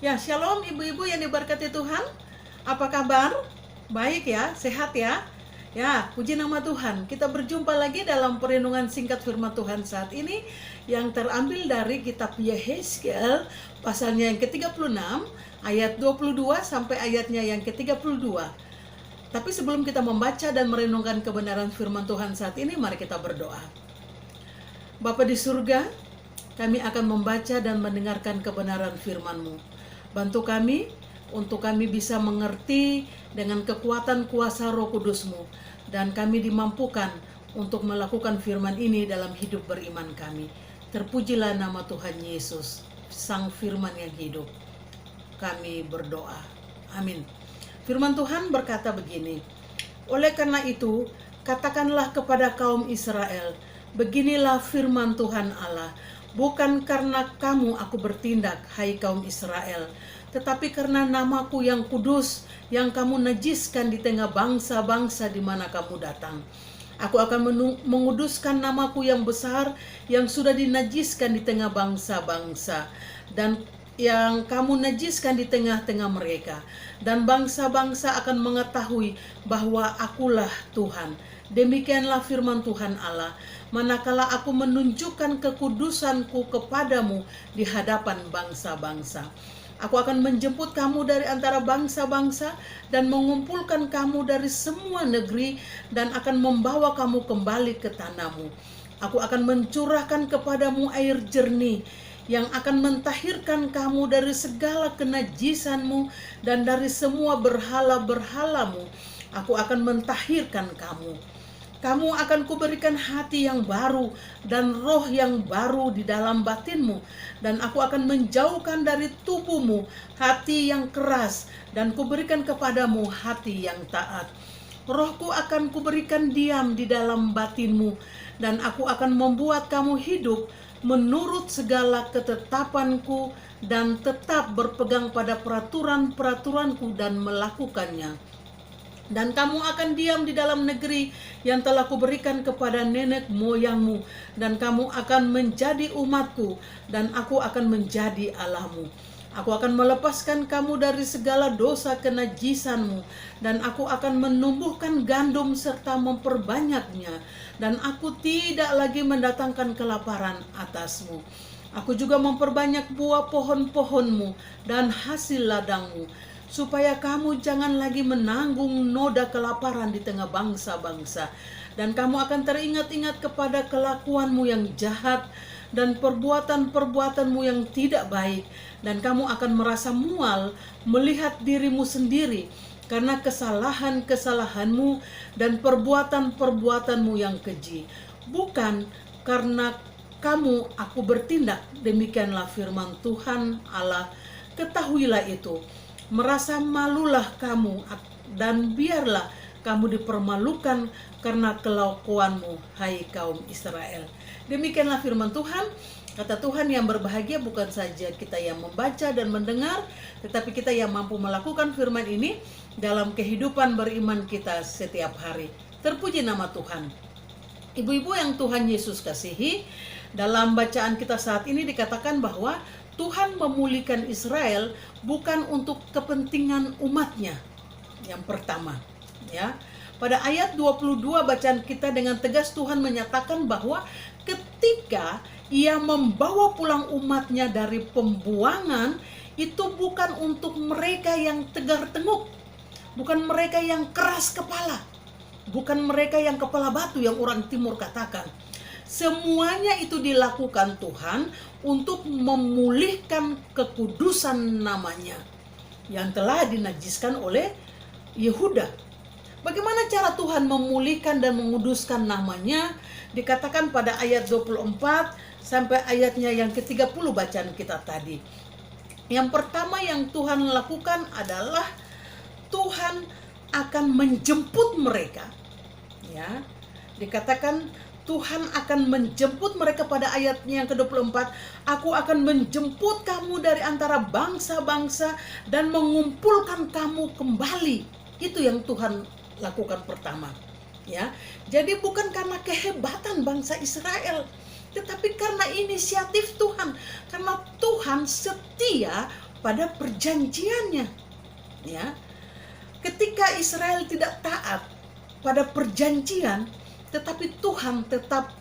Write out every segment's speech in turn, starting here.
Ya, shalom ibu-ibu yang diberkati Tuhan. Apa kabar? Baik ya, sehat ya? Ya, puji nama Tuhan. Kita berjumpa lagi dalam perenungan singkat firman Tuhan saat ini yang terambil dari kitab Yehezkiel pasalnya yang ke-36 ayat 22 sampai ayatnya yang ke-32. Tapi sebelum kita membaca dan merenungkan kebenaran firman Tuhan saat ini, mari kita berdoa. Bapa di surga, kami akan membaca dan mendengarkan kebenaran firman-Mu. Bantu kami untuk kami bisa mengerti dengan kekuatan kuasa Roh Kudus-Mu, dan kami dimampukan untuk melakukan firman ini dalam hidup beriman kami. Terpujilah nama Tuhan Yesus, Sang Firman yang hidup. Kami berdoa. Amin. Firman Tuhan berkata begini, oleh karena itu, katakanlah kepada kaum Israel, beginilah firman Tuhan Allah, bukan karena kamu aku bertindak, hai kaum Israel, tetapi karena namaku yang kudus, yang kamu najiskan di tengah bangsa-bangsa di mana kamu datang. Aku akan menguduskan namaku yang besar, yang sudah dinajiskan di tengah bangsa-bangsa, dan yang kamu najiskan di tengah-tengah mereka. Dan bangsa-bangsa akan mengetahui bahwa akulah Tuhan. Demikianlah firman Tuhan Allah, manakala aku menunjukkan kekudusanku kepadamu di hadapan bangsa-bangsa. Aku akan menjemput kamu dari antara bangsa-bangsa dan mengumpulkan kamu dari semua negeri dan akan membawa kamu kembali ke tanahmu. Aku akan mencurahkan kepadamu air jernih yang akan mentahirkan kamu dari segala kenajisanmu dan dari semua berhala-berhalamu. Aku akan mentahirkan kamu. Kamu akan kuberikan hati yang baru dan roh yang baru di dalam batinmu. Dan aku akan menjauhkan dari tubuhmu hati yang keras dan kuberikan kepadamu hati yang taat. Rohku akan kuberikan diam di dalam batinmu dan aku akan membuat kamu hidup menurut segala ketetapanku dan tetap berpegang pada peraturan-peraturanku dan melakukannya. Dan kamu akan diam di dalam negeri yang telah kuberikan kepada nenek moyangmu, dan kamu akan menjadi umatku, dan aku akan menjadi Allahmu. Aku akan melepaskan kamu dari segala dosa kenajisanmu, dan aku akan menumbuhkan gandum serta memperbanyaknya, dan aku tidak lagi mendatangkan kelaparan atasmu. Aku juga memperbanyak buah pohon-pohonmu dan hasil ladangmu, supaya kamu jangan lagi menanggung noda kelaparan di tengah bangsa-bangsa. Dan kamu akan teringat-ingat kepada kelakuanmu yang jahat dan perbuatan-perbuatanmu yang tidak baik. Dan kamu akan merasa mual melihat dirimu sendiri karena kesalahan-kesalahanmu dan perbuatan-perbuatanmu yang keji. Bukan karena kamu aku bertindak, demikianlah firman Tuhan Allah. Ketahuilah itu. Merasa malulah kamu dan biarlah kamu dipermalukan karena kelakuanmu, hai kaum Israel. Demikianlah firman Tuhan. Kata Tuhan, yang berbahagia bukan saja kita yang membaca dan mendengar, tetapi kita yang mampu melakukan firman ini dalam kehidupan beriman kita setiap hari. Terpuji nama Tuhan. Ibu-ibu yang Tuhan Yesus kasihi, dalam bacaan kita saat ini dikatakan bahwa Tuhan memulihkan Israel bukan untuk kepentingan umatnya. Yang pertama, ya. Pada ayat 22 bacaan kita dengan tegas Tuhan menyatakan bahwa ketika Ia membawa pulang umatnya dari pembuangan, itu bukan untuk mereka yang tegar tenguk, bukan mereka yang keras kepala, bukan mereka yang kepala batu yang orang timur katakan. Semuanya itu dilakukan Tuhan untuk memulihkan kekudusan namanya yang telah dinajiskan oleh Yehuda. Bagaimana cara Tuhan memulihkan dan menguduskan namanya? Dikatakan pada ayat 24 sampai ayatnya yang ke-30 bacaan kita tadi. Yang pertama yang Tuhan lakukan adalah Tuhan akan menjemput mereka. Ya, dikatakan Tuhan akan menjemput mereka pada ayatnya yang ke-24. Aku akan menjemput kamu dari antara bangsa-bangsa dan mengumpulkan kamu kembali. Itu yang Tuhan lakukan pertama. Ya, jadi bukan karena kehebatan bangsa Israel, tetapi karena inisiatif Tuhan. Karena Tuhan setia pada perjanjiannya. Ya, ketika Israel tidak taat pada perjanjian, tetapi Tuhan tetap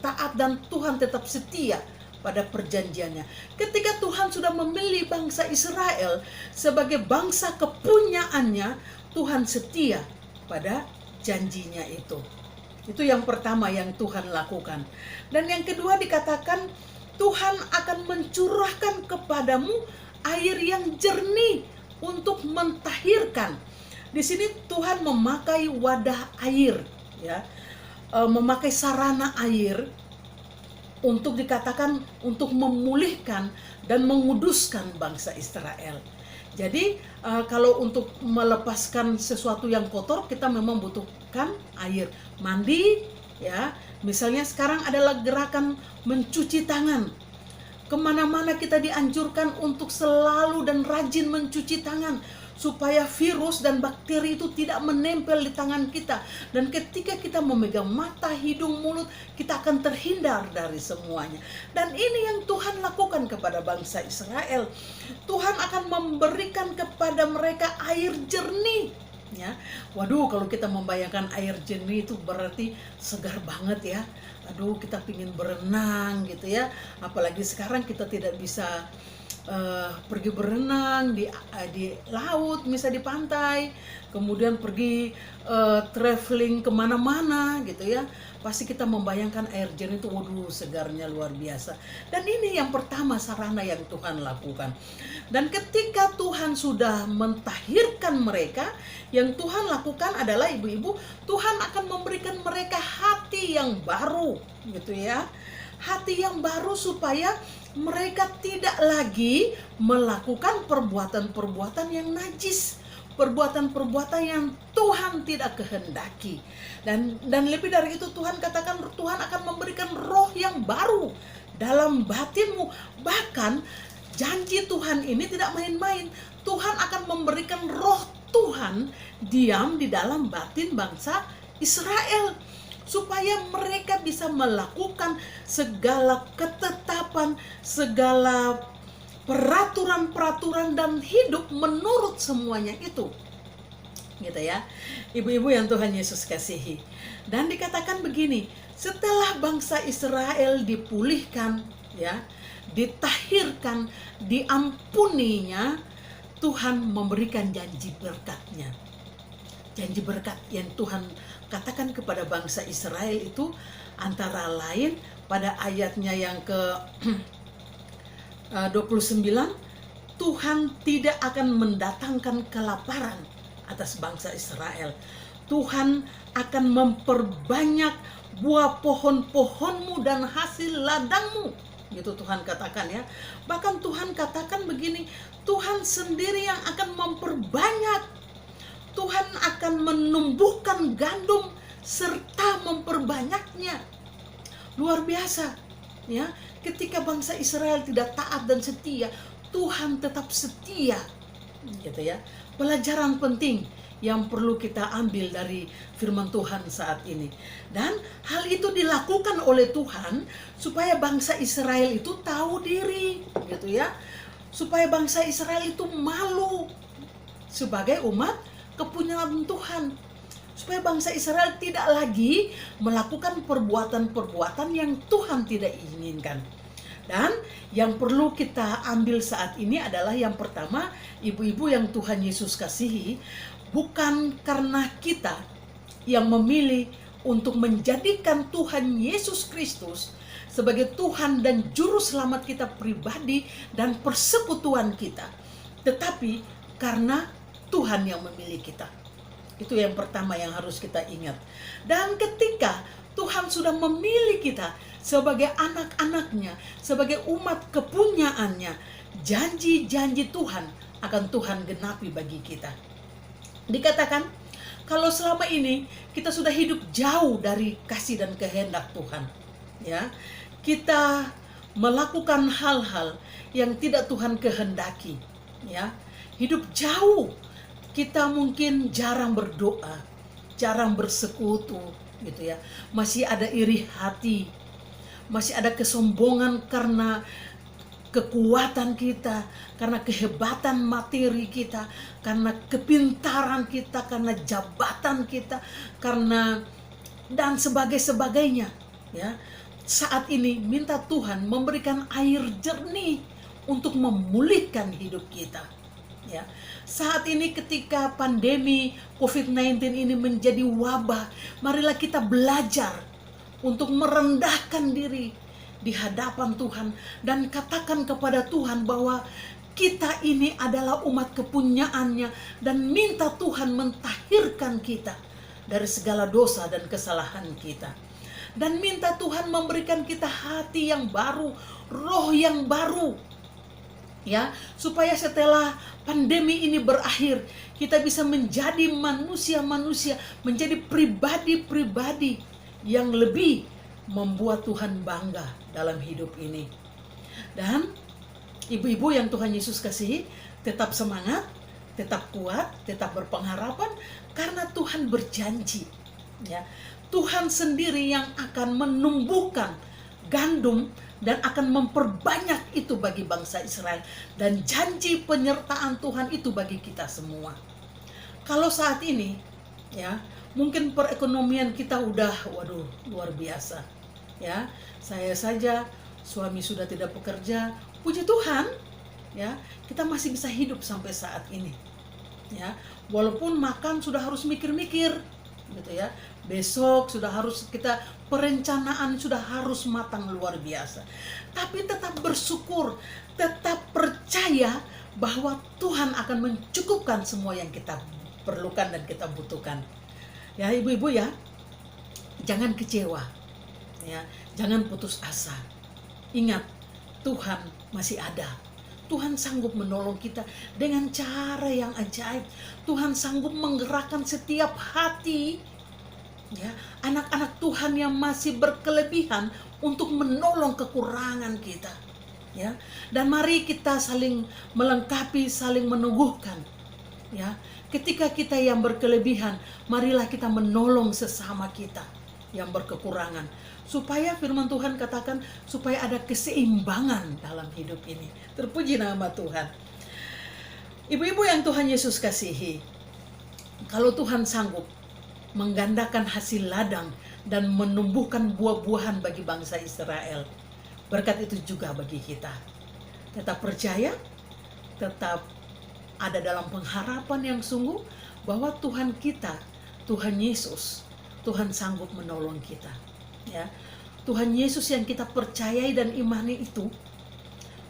taat dan Tuhan tetap setia pada perjanjiannya. Ketika Tuhan sudah memilih bangsa Israel sebagai bangsa kepunyaannya, Tuhan setia pada janjinya itu. Itu yang pertama yang Tuhan lakukan. Dan yang kedua dikatakan Tuhan akan mencurahkan kepadamu air yang jernih untuk mentahirkan. Di sini Tuhan memakai wadah air, ya, memakai sarana air untuk dikatakan untuk memulihkan dan menguduskan bangsa Israel. Jadi kalau untuk melepaskan sesuatu yang kotor, kita memang butuhkan air mandi, ya. Misalnya sekarang adalah gerakan mencuci tangan. Kemana-mana kita dianjurkan untuk selalu dan rajin mencuci tangan, supaya virus dan bakteri itu tidak menempel di tangan kita. Dan ketika kita memegang mata, hidung, mulut, kita akan terhindar dari semuanya. Dan ini yang Tuhan lakukan kepada bangsa Israel. Tuhan akan memberikan kepada mereka air jernih. Ya, waduh, kalau kita membayangkan air jernih itu berarti segar banget ya. Aduh, kita pingin berenang gitu ya. Apalagi sekarang kita tidak bisa pergi berenang di laut, misalnya di pantai, kemudian pergi traveling kemana-mana gitu ya. Pasti kita membayangkan air jernih itu, waduh, segarnya luar biasa. Dan ini yang pertama sarana yang Tuhan lakukan. Dan ketika Tuhan sudah mentahirkan mereka, yang Tuhan lakukan adalah ibu-ibu, Tuhan akan memberikan mereka hati yang baru gitu ya. Hati yang baru supaya mereka tidak lagi melakukan perbuatan-perbuatan yang najis, perbuatan-perbuatan yang Tuhan tidak kehendaki. Dan lebih dari itu, Tuhan katakan Tuhan akan memberikan roh yang baru dalam batinmu. Bahkan janji Tuhan ini tidak main-main. Tuhan akan memberikan roh Tuhan diam di dalam batin bangsa Israel, supaya mereka bisa melakukan segala ketetapan, segala peraturan-peraturan dan hidup menurut semuanya itu. Gitu ya, ibu-ibu yang Tuhan Yesus kasihi. Dan dikatakan begini, setelah bangsa Israel dipulihkan, ya, ditahirkan, diampuninya, Tuhan memberikan janji berkatnya. Janji berkat yang Tuhan katakan kepada bangsa Israel itu antara lain pada ayatnya yang ke 29, Tuhan tidak akan mendatangkan kelaparan atas bangsa Israel. Tuhan akan memperbanyak buah pohon-pohonmu dan hasil ladangmu. Gitu Tuhan katakan ya. Bahkan Tuhan katakan begini, Tuhan sendiri yang akan memperbanyak. Tuhan akan menumbuhkan gandum serta memperbanyaknya. Luar biasa ya. Ketika bangsa Israel tidak taat dan setia, Tuhan tetap setia. Gitu ya. Pelajaran penting yang perlu kita ambil dari firman Tuhan saat ini. Dan hal itu dilakukan oleh Tuhan supaya bangsa Israel itu tahu diri, gitu ya. Supaya bangsa Israel itu malu sebagai umat kepunyaan Tuhan. Supaya bangsa Israel tidak lagi melakukan perbuatan-perbuatan yang Tuhan tidak inginkan. Dan yang perlu kita ambil saat ini adalah yang pertama, ibu-ibu yang Tuhan Yesus kasihi, bukan karena kita yang memilih untuk menjadikan Tuhan Yesus Kristus sebagai Tuhan dan Juru Selamat kita pribadi dan persekutuan kita, tetapi karena Tuhan yang memilih kita. Itu yang pertama yang harus kita ingat. Dan ketika Tuhan sudah memilih kita sebagai anak-anaknya, sebagai umat kepunyaannya, janji-janji Tuhan akan Tuhan genapi bagi kita. Dikatakan, kalau selama ini kita sudah hidup jauh dari kasih dan kehendak Tuhan, ya, kita melakukan hal-hal yang tidak Tuhan kehendaki, ya, hidup jauh, kita mungkin jarang berdoa, jarang bersekutu, gitu ya, masih ada iri hati, masih ada kesombongan karena kekuatan kita, karena kehebatan materi kita, karena kepintaran kita, karena jabatan kita, karena dan sebagainya ya. Saat ini minta Tuhan memberikan air jernih untuk memulihkan hidup kita ya. Saat ini ketika pandemi COVID-19 ini menjadi wabah, marilah kita belajar untuk merendahkan diri di hadapan Tuhan dan katakan kepada Tuhan bahwa kita ini adalah umat kepunyaannya, dan minta Tuhan mentahirkan kita dari segala dosa dan kesalahan kita, dan minta Tuhan memberikan kita hati yang baru, roh yang baru ya, supaya setelah pandemi ini berakhir kita bisa menjadi manusia-manusia, menjadi pribadi-pribadi yang lebih membuat Tuhan bangga dalam hidup ini. Dan ibu-ibu yang Tuhan Yesus kasihi, tetap semangat, tetap kuat, tetap berpengharapan, karena Tuhan berjanji ya. Tuhan sendiri yang akan menumbuhkan gandum dan akan memperbanyak itu bagi bangsa Israel, dan janji penyertaan Tuhan itu bagi kita semua. Kalau saat ini ya, mungkin perekonomian kita udah luar biasa ya. Saya saja, suami sudah tidak bekerja, puji Tuhan ya, kita masih bisa hidup sampai saat ini ya. Walaupun makan sudah harus mikir-mikir gitu ya, besok sudah harus kita, perencanaan sudah harus matang luar biasa, tapi tetap bersyukur, tetap percaya bahwa Tuhan akan mencukupkan semua yang kita perlukan dan kita butuhkan ya. Ibu-ibu ya, jangan kecewa ya, jangan putus asa. Ingat, Tuhan masih ada. Tuhan sanggup menolong kita dengan cara yang ajaib. Tuhan sanggup menggerakkan setiap hati ya, anak-anak Tuhan yang masih berkelebihan untuk menolong kekurangan kita ya. Dan mari kita saling melengkapi, saling meneguhkan ya. Ketika kita yang berkelebihan, marilah kita menolong sesama kita yang berkekurangan, supaya firman Tuhan katakan supaya ada keseimbangan dalam hidup ini. Terpuji nama Tuhan. Ibu-ibu yang Tuhan Yesus kasihi, kalau Tuhan sanggup menggandakan hasil ladang dan menumbuhkan buah-buahan bagi bangsa Israel, berkat itu juga bagi kita. Tetap percaya, tetap ada dalam pengharapan yang sungguh bahwa Tuhan kita, Tuhan Yesus, Tuhan sanggup menolong kita ya. Tuhan Yesus yang kita percayai dan imani itu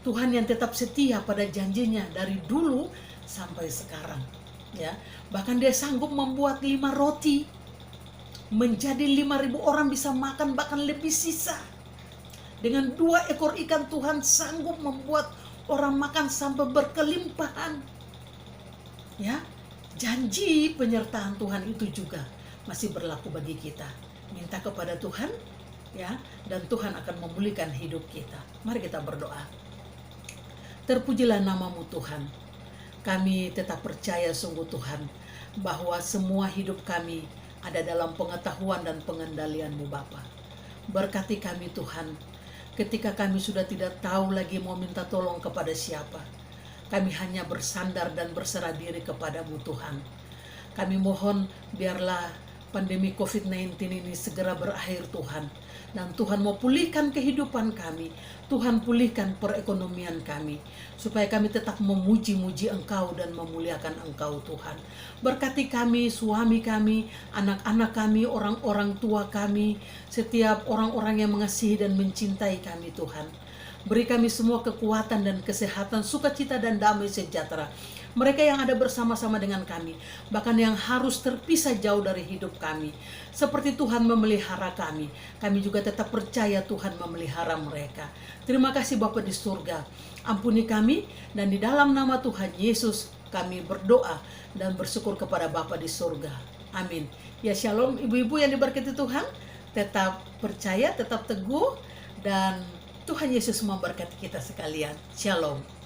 Tuhan yang tetap setia pada janjinya dari dulu sampai sekarang ya. Bahkan dia sanggup membuat 5 roti menjadi 5.000 orang bisa makan, bahkan lebih sisa. Dengan 2 ekor ikan Tuhan sanggup membuat orang makan sampai berkelimpahan ya. Janji penyertaan Tuhan itu juga masih berlaku bagi kita. Minta kepada Tuhan ya, dan Tuhan akan memulihkan hidup kita. Mari kita berdoa. Terpujilah namamu Tuhan. Kami tetap percaya sungguh Tuhan bahwa semua hidup kami ada dalam pengetahuan dan pengendalian-Mu Bapa. Berkati kami Tuhan, ketika kami sudah tidak tahu lagi mau minta tolong kepada siapa. Kami hanya bersandar dan berserah diri kepada-Mu Tuhan. Kami mohon biarlah pandemi COVID-19 ini segera berakhir Tuhan. Dan Tuhan mau pulihkan kehidupan kami. Tuhan pulihkan perekonomian kami. Supaya kami tetap memuji-muji Engkau dan memuliakan Engkau Tuhan. Berkati kami, suami kami, anak-anak kami, orang-orang tua kami, setiap orang-orang yang mengasihi dan mencintai kami Tuhan. Beri kami semua kekuatan dan kesehatan, sukacita dan damai sejahtera. Mereka yang ada bersama-sama dengan kami, bahkan yang harus terpisah jauh dari hidup kami. Seperti Tuhan memelihara kami, kami juga tetap percaya Tuhan memelihara mereka. Terima kasih Bapa di surga. Ampuni kami, dan di dalam nama Tuhan Yesus kami berdoa dan bersyukur kepada Bapa di surga. Amin. Ya shalom ibu-ibu yang diberkati Tuhan. Tetap percaya, tetap teguh, dan Tuhan Yesus memberkati kita sekalian. Shalom.